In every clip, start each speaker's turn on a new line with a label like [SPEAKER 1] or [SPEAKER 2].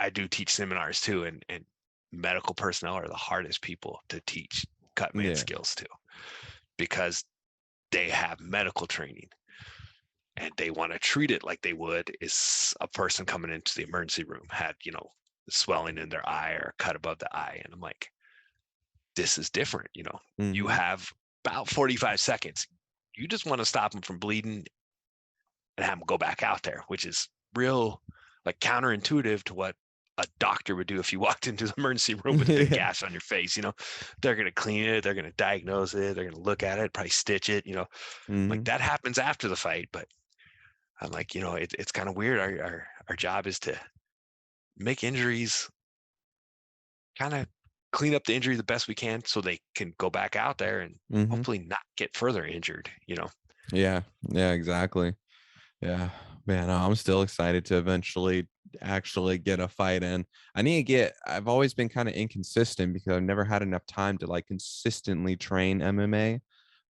[SPEAKER 1] I do teach seminars too, and medical personnel are the hardest people to teach cut man
[SPEAKER 2] Yeah.
[SPEAKER 1] skills to, because they have medical training and they want to treat it like they would is a person coming into the emergency room had, swelling in their eye or a cut above the eye. And I'm like, this is different. You
[SPEAKER 2] Hmm.
[SPEAKER 1] have about 45 seconds. You just want to stop them from bleeding and have them go back out there, which is real, like, counterintuitive to what a doctor would do if you walked into the emergency room with a big
[SPEAKER 2] Yeah.
[SPEAKER 1] gash on your face. They're going to clean it, they're going to diagnose it, they're going to look at it, probably stitch it. Like,
[SPEAKER 2] Hmm.
[SPEAKER 1] that happens after the fight. But I'm like, it's kind of weird. Our job is to make injuries, kind of clean up the injury the best we can so they can go back out there and
[SPEAKER 2] Hmm.
[SPEAKER 1] hopefully not get further injured.
[SPEAKER 2] Yeah. Yeah. Exactly. Yeah, man, I'm still excited to eventually actually get a fight in. I've always been kind of inconsistent because I've never had enough time to like consistently train MMA.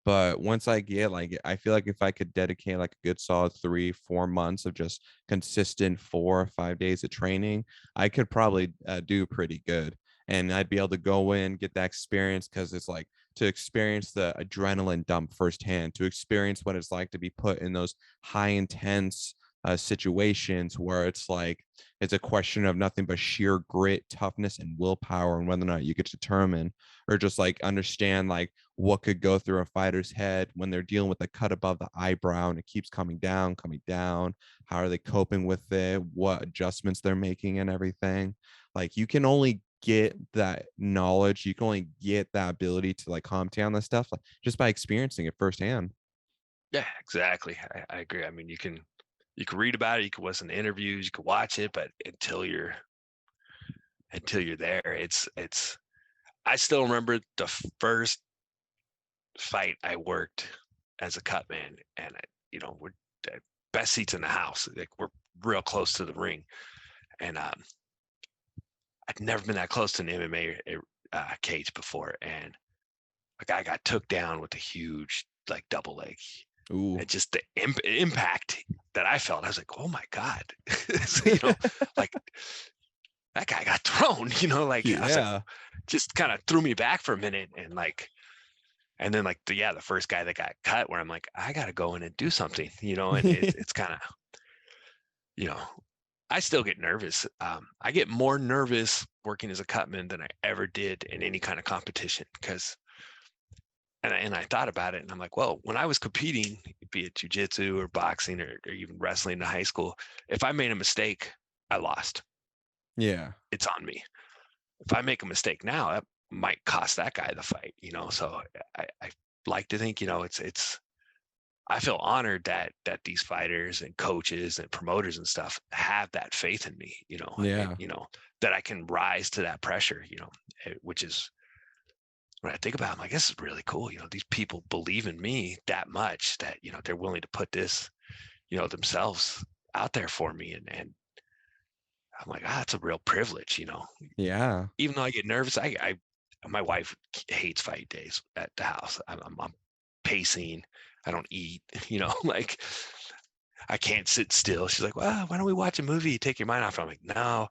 [SPEAKER 2] But once I get like, I feel like if I could dedicate like a good solid 3, 4 months of just consistent 4 or 5 days of training, I could probably do pretty good. And I'd be able to go in, get that experience because it's like to experience the adrenaline dump firsthand, to experience what it's like to be put in those high intense situations where it's like it's a question of nothing but sheer grit, toughness, and willpower, and whether or not you could determine or just like understand like what could go through a fighter's head when they're dealing with a cut above the eyebrow and it keeps coming down, coming down. How are they coping with it? What adjustments they're making and everything. Like you can only get that knowledge, you can only get that ability to like calm down this stuff like, just by experiencing it firsthand.
[SPEAKER 1] Yeah, exactly. I agree. I mean, you can read about it, you can listen to interviews, you can watch it, but until you're there, it's. I still remember the first fight I worked as a cut man, and we're best seats in the house. Like, we're real close to the ring, and I'd never been that close to an MMA cage before, and a guy got took down with a huge, like, double leg.
[SPEAKER 2] Ooh.
[SPEAKER 1] And just the impact that I felt, I was like, "Oh my god!" So, like, that guy got thrown. Like, I was like,
[SPEAKER 2] Yeah.
[SPEAKER 1] just kind of threw me back for a minute, and like, and then, like, the first guy that got cut, where I'm like, I got to go in and do something. And it's kind of, you know, I still get nervous. I get more nervous working as a cutman than I ever did in any kind of competition, because and I thought about it, and I'm like, well, when I was competing, be it jujitsu or boxing or even wrestling in high school, if I made a mistake, I lost.
[SPEAKER 2] Yeah.
[SPEAKER 1] It's on me. If I make a mistake now, that might cost that guy the fight. So I like to think, it's. I feel honored that these fighters and coaches and promoters and stuff have that faith in me, and
[SPEAKER 2] Yeah.
[SPEAKER 1] that I can rise to that pressure, which is, when I think about it, I'm like, this is really cool. These people believe in me that much that, they're willing to put this, themselves out there for me. And I'm like, that's a real privilege.
[SPEAKER 2] Yeah.
[SPEAKER 1] Even though I get nervous, my wife hates fight days at the house. I'm pacing. I don't eat, like, I can't sit still. She's like, well, why don't we watch a movie? Take your mind off. I'm like, no.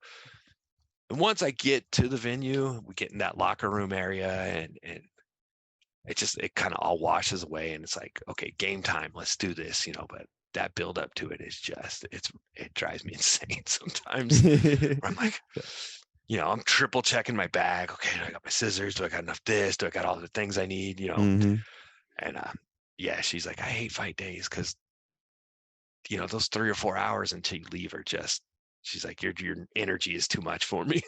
[SPEAKER 1] And once I get to the venue, we get in that locker room area, and it kind of all washes away, and it's like, okay, game time, let's do this. But that build up to it is just, it drives me insane sometimes, where I'm like, I'm triple checking my bag. Okay, do I got my scissors? Do I got enough this? Do I got all the things I need?
[SPEAKER 2] Hmm.
[SPEAKER 1] And yeah, she's like, I hate fight days because those 3 or 4 hours until you leave are just, she's like, your energy is too much for me.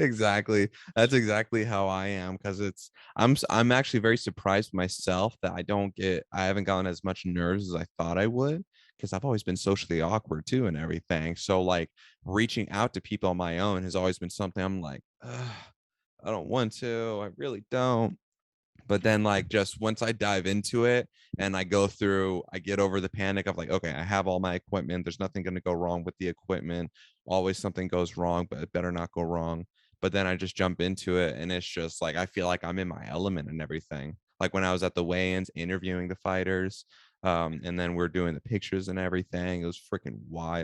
[SPEAKER 2] Exactly. That's exactly how I am because I'm actually very surprised myself that I haven't gotten as much nerves as I thought I would because I've always been socially awkward too and everything. So like reaching out to people on my own has always been something I'm like, "Ugh, I don't want to. I really don't." But then like just once I dive into it and I get over the panic of like, okay, I have all my equipment, there's nothing going to go wrong with the equipment. Always something goes wrong, but it better not go wrong. But then I just jump into it and it's just like I feel like I'm in my element and everything. Like when I was at the weigh-ins interviewing the fighters, and then we're doing the pictures and everything, it was freaking wild.